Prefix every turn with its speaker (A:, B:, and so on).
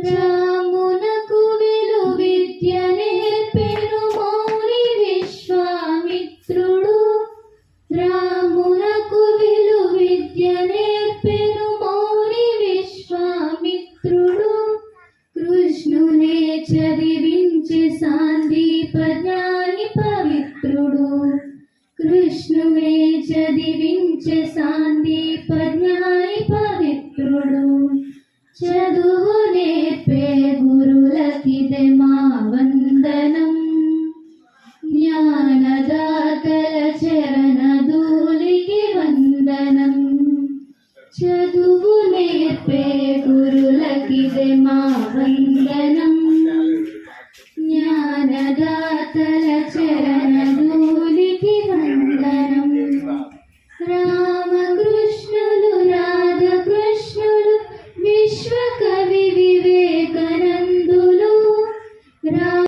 A: రామునకు విలు విద్య నేర్పెను మౌని విశ్వామిత్రుడు. రామునకు విలు విద్య నేర్పెను మౌని విశ్వామిత్రుడు. కృష్ణునే చదివించే సాందీప జ్ఞాని పవిత్రుడు. కృష్ణునే చదివించే సాందీప జ్ఞాని పవిత్రుడు. చదువు నేర్పే గురులకిదే మా వందనం. జ్ఞానదాతల చరణ ధూళికి వందనం. చదువు నేర్పే గురులకిదే మా వందనం. జ్ఞానదాతల చరణ ధూళికి వందనం. రామకృష్ణులు రాధకృష్ణులు విశ్వక